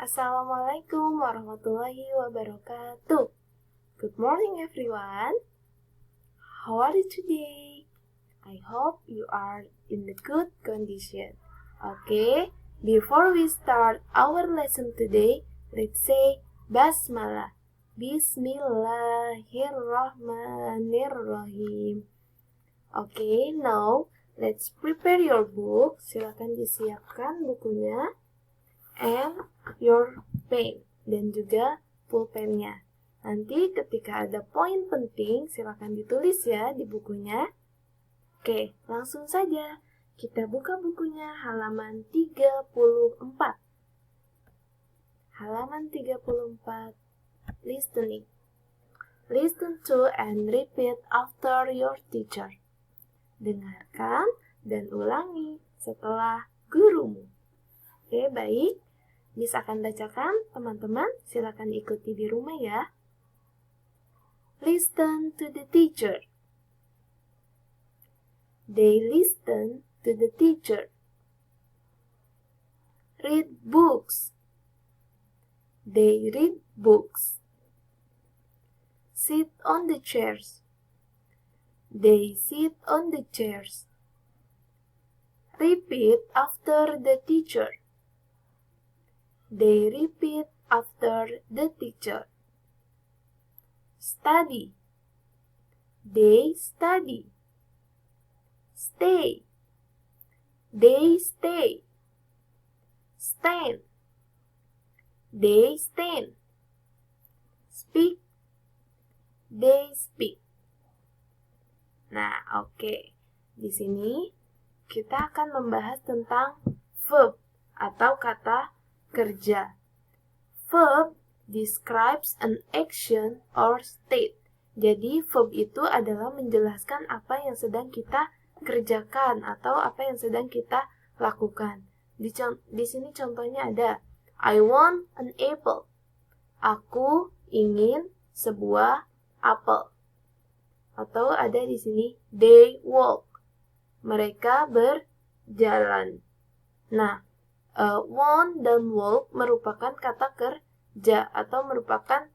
Assalamualaikum warahmatullahi wabarakatuh. Good morning everyone. How are you today? I hope you are in the good condition. Okay, before we start our lesson today, let's say Basmalah. Bismillahirrahmanirrahim. Okay, now let's prepare your book. Silakan disiapkan bukunya and your pen dan juga pulpennya. Nanti ketika ada poin penting, silakan ditulis ya di bukunya. Oke, langsung saja. Kita buka bukunya halaman 34. Halaman 34. Listening. Listen to and repeat after your teacher. Dengarkan dan ulangi setelah gurumu. Oke, baik. Miss akan bacakan, teman-teman silakan ikuti di rumah ya. Listen to the teacher. They listen to the teacher. Read books. They read books. Sit on the chairs. They sit on the chairs. Repeat after the teacher. They repeat after the teacher. Study. They study. Stay. They stay. Stand. They stand. Speak. They speak. Nah, oke. Di sini kita akan membahas tentang verb atau kata kerja. Verb describes an action or state. Jadi verb itu adalah menjelaskan apa yang sedang kita kerjakan atau apa yang sedang kita lakukan. Di sini contohnya ada I want an apple. Aku ingin sebuah apel. Atau ada di sini they walk. Mereka berjalan. Nah, want dan walk merupakan kata kerja atau merupakan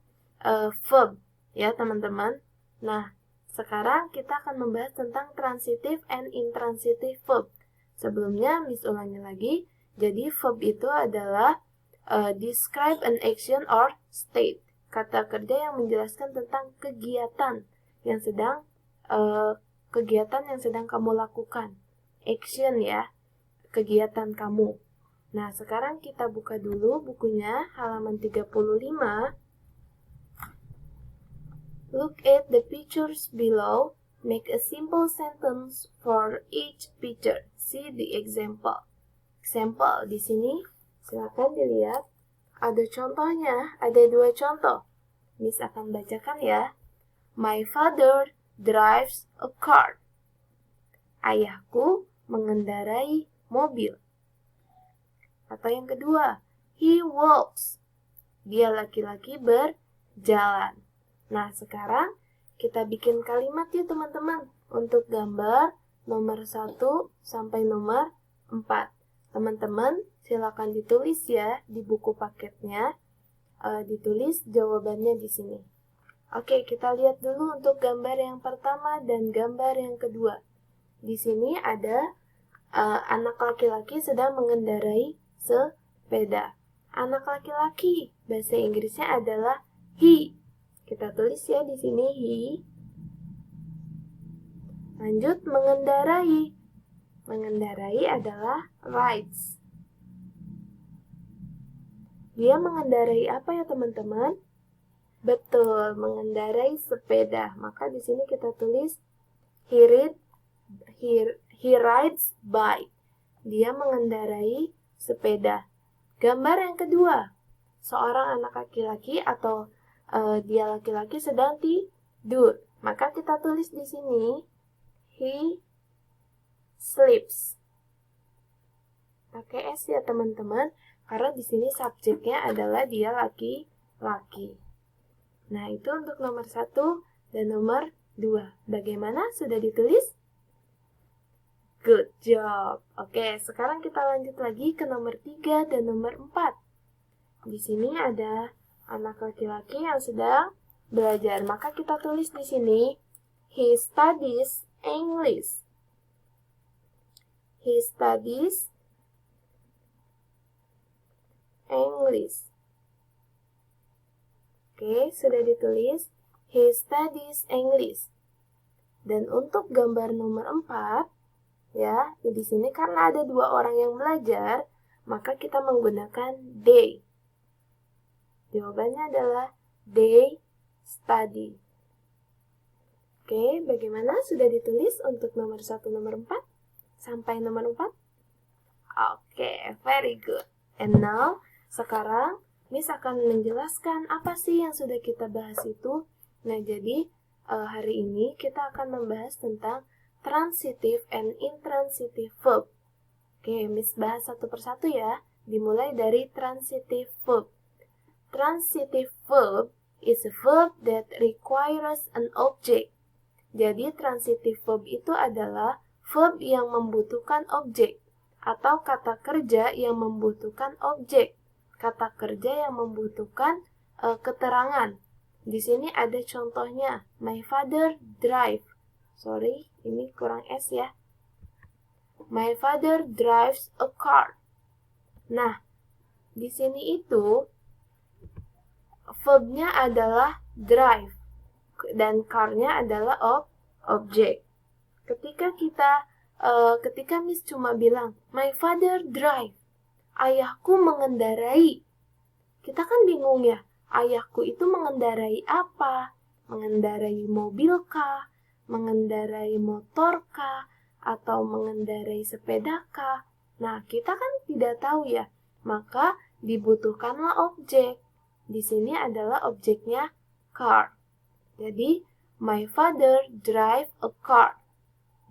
verb ya teman-teman. Nah, sekarang kita akan membahas tentang transitive and intransitive verb. Sebelumnya Miss ulangi lagi. Jadi verb itu adalah describe an action or state. Kata kerja yang menjelaskan tentang kegiatan yang sedang kamu lakukan. Action ya, kegiatan kamu. Nah, sekarang kita buka dulu bukunya, halaman 35. Look at the pictures below. Make a simple sentence for each picture. See the example. Example di sini, silakan dilihat. Ada contohnya, ada 2 contoh. Miss akan bacakan ya. My father drives a car. Ayahku mengendarai mobil. Atau yang kedua, he walks. Dia laki-laki berjalan. Nah, sekarang kita bikin kalimat ya teman-teman. Untuk gambar nomor 1 sampai nomor 4. Teman-teman, silakan ditulis ya di buku paketnya. Ditulis jawabannya di sini. Oke, kita lihat dulu untuk gambar yang pertama dan gambar yang kedua. Di sini ada anak laki-laki sedang mengendarai sepeda. Anak laki-laki, bahasa Inggrisnya adalah he. Kita tulis ya di sini he. Lanjut mengendarai. Mengendarai adalah rides. Dia mengendarai apa ya teman-teman? Betul, mengendarai sepeda. Maka di sini kita tulis he rides bike. Dia mengendarai sepeda. Gambar yang kedua, seorang anak laki-laki atau dia laki-laki sedang tidur. Maka kita tulis di sini he sleeps. Pakai S ya teman-teman, karena di sini subjeknya adalah dia laki-laki. Nah, itu untuk nomor 1 dan nomor 2. Bagaimana? Sudah ditulis? Good job. Oke, sekarang kita lanjut lagi ke nomor 3 dan nomor 4. di sini ada anak laki-laki yang sedang belajar. Maka kita tulis di sini, he studies English. He studies English. Oke, sudah ditulis. He studies English. Dan untuk gambar nomor 4, ya, di sini karena ada 2 orang yang belajar, maka kita menggunakan they. Jawabannya adalah they study. Oke, bagaimana? Sudah ditulis untuk nomor 1, nomor 4? Sampai nomor 4? Oke, very good. And now, sekarang Miss akan menjelaskan apa sih yang sudah kita bahas itu. Nah, jadi hari ini kita akan membahas tentang transitive and intransitive verb. Oke, Miss bahas satu persatu ya. Dimulai dari transitive verb. Transitive verb is a verb that requires an object. Jadi, transitive verb itu adalah verb yang membutuhkan objek atau kata kerja yang membutuhkan objek. Kata kerja yang membutuhkan keterangan. Di sini ada contohnya. My father drive. Sorry, ini kurang S ya. My father drives a car. Nah, di sini itu verbnya adalah drive dan car-nya adalah objek. Ketika Miss cuma bilang my father drive, ayahku mengendarai. Kita kan bingung ya, ayahku itu mengendarai apa? Mengendarai mobil kah? Mengendarai motor kah? Atau mengendarai sepeda kah? Nah, kita kan tidak tahu ya. Maka dibutuhkanlah objek. Di sini adalah objeknya car. Jadi, my father drive a car.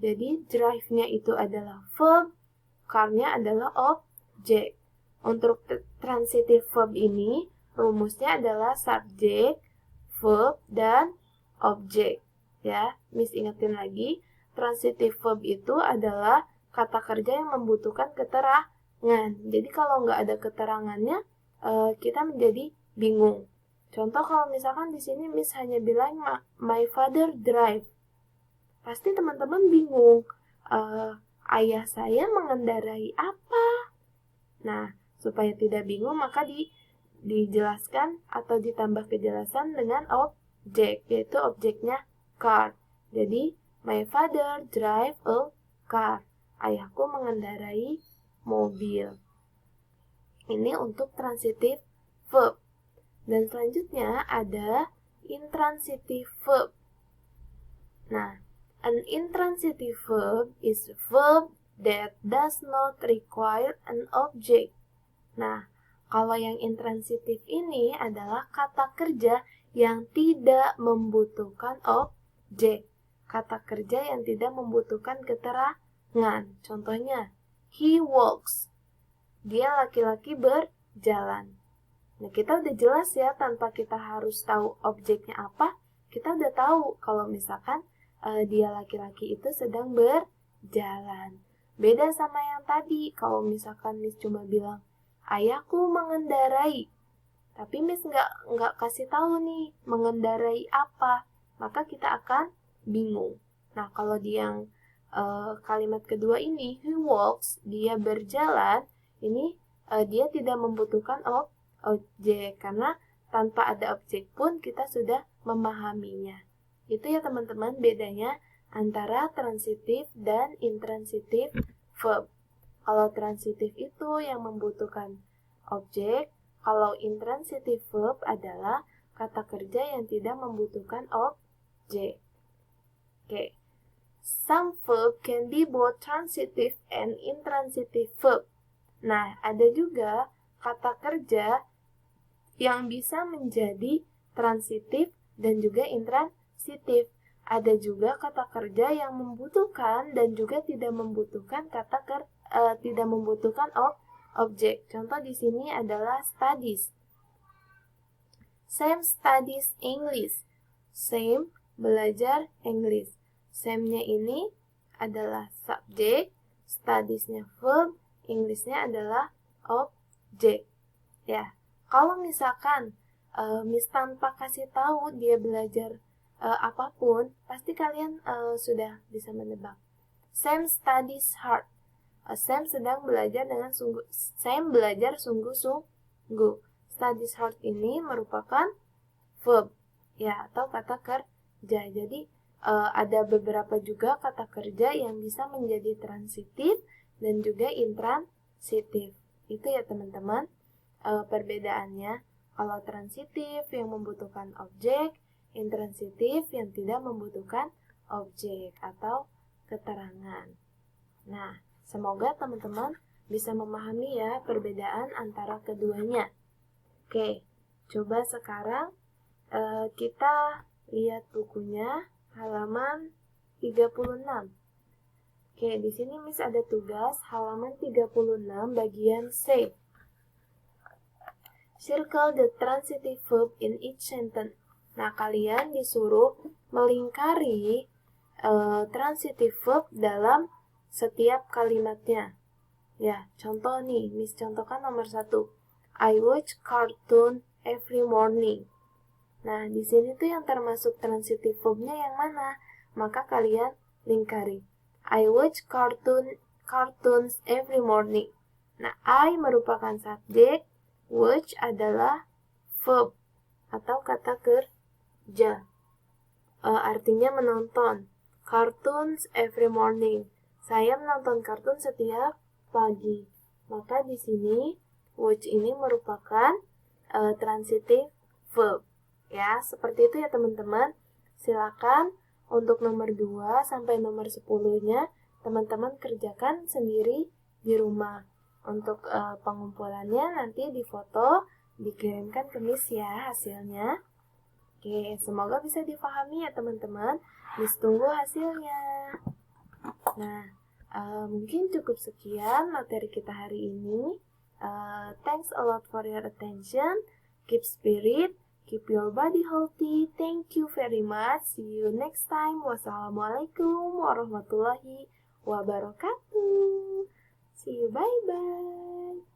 Jadi, drive-nya itu adalah verb, car-nya adalah objek. Untuk transitive verb ini, rumusnya adalah subjek, verb, dan objek. Ya, Miss ingetin lagi, transitive verb itu adalah kata kerja yang membutuhkan keterangan. Jadi, kalau nggak ada keterangannya, kita menjadi bingung. Contoh kalau misalkan di sini Miss hanya bilang my father drive, pasti teman-teman bingung. Ayah saya mengendarai apa? Nah, supaya tidak bingung maka dijelaskan atau ditambah kejelasan dengan objek, yaitu objeknya car. Jadi, my father drive a car. Ayahku mengendarai mobil. Ini untuk transitive verb. Dan selanjutnya ada intransitive verb. Nah, an intransitive verb is a verb that does not require an object. Nah, kalau yang intransitif ini adalah kata kerja yang tidak membutuhkan objek. Kata kerja yang tidak membutuhkan keterangan. Contohnya, he walks. Dia laki-laki berjalan. Nah, kita udah jelas ya, tanpa kita harus tahu objeknya apa, kita udah tahu kalau misalkan dia laki-laki itu sedang berjalan. Beda sama yang tadi, kalau misalkan Miss cuma bilang, ayahku mengendarai. Tapi Miss nggak kasih tahu nih, mengendarai apa. Maka kita akan bingung. Nah, kalau di yang kalimat kedua ini, he walks, dia berjalan, ini dia tidak membutuhkan objek, karena tanpa ada objek pun kita sudah memahaminya. Itu ya teman-teman bedanya antara transitif dan intransitif verb. Kalau transitif itu yang membutuhkan objek, kalau intransitif verb adalah kata kerja yang tidak membutuhkan objek. Oke. Some verb can be both transitive and intransitive verb. Nah, ada juga kata kerja yang bisa menjadi transitif dan juga intransitif. Ada juga kata kerja yang membutuhkan dan juga tidak membutuhkan tidak membutuhkan objek. Contoh di sini adalah studies. Sam studies English. Sam belajar English. Sam-nya ini adalah subjek, studies-nya verb, English-nya adalah objek. Ya. Kalau misalkan Miss tanpa kasih tahu dia belajar apapun, pasti kalian sudah bisa menebak. Sam studies hard. Sam sedang belajar dengan sungguh. Sam belajar sungguh-sungguh. Studies hard ini merupakan verb, ya, atau kata kerja. Jadi ada beberapa juga kata kerja yang bisa menjadi transitif dan juga intransitif. Itu ya teman-teman perbedaannya. Kalau transitif yang membutuhkan objek, intransitif yang tidak membutuhkan objek atau keterangan. Nah, semoga teman-teman bisa memahami ya perbedaan antara keduanya. Oke, coba sekarang kita lihat bukunya halaman 36. Oke, di sini Miss ada tugas halaman 36 bagian C. Circle the transitive verb in each sentence. Nah, kalian disuruh melingkari transitive verb dalam setiap kalimatnya. Ya, contoh nih, Miss contohkan nomor 1. I watch cartoon every morning. Nah, di sini tuh yang termasuk transitive verbnya yang mana? Maka kalian lingkari. I watch cartoons every morning. Nah, I merupakan subjek, watch adalah verb atau kata kerja. Artinya menonton. Cartoons every morning. Saya menonton kartun setiap pagi. Maka di sini watch ini merupakan transitive verb. Ya, seperti itu ya teman-teman. Silakan untuk nomor 2 sampai nomor 10-nya teman-teman kerjakan sendiri di rumah. Untuk pengumpulannya nanti difoto, dikirimkan ke Miss ya hasilnya. Oke, semoga bisa dipahami ya teman-teman. Miss tunggu hasilnya. Nah, mungkin cukup sekian materi kita hari ini. Thanks a lot for your attention. Keep spirit, keep your body healthy. Thank you very much. See you next time. Wassalamualaikum warahmatullahi wabarakatuh. See you, bye-bye.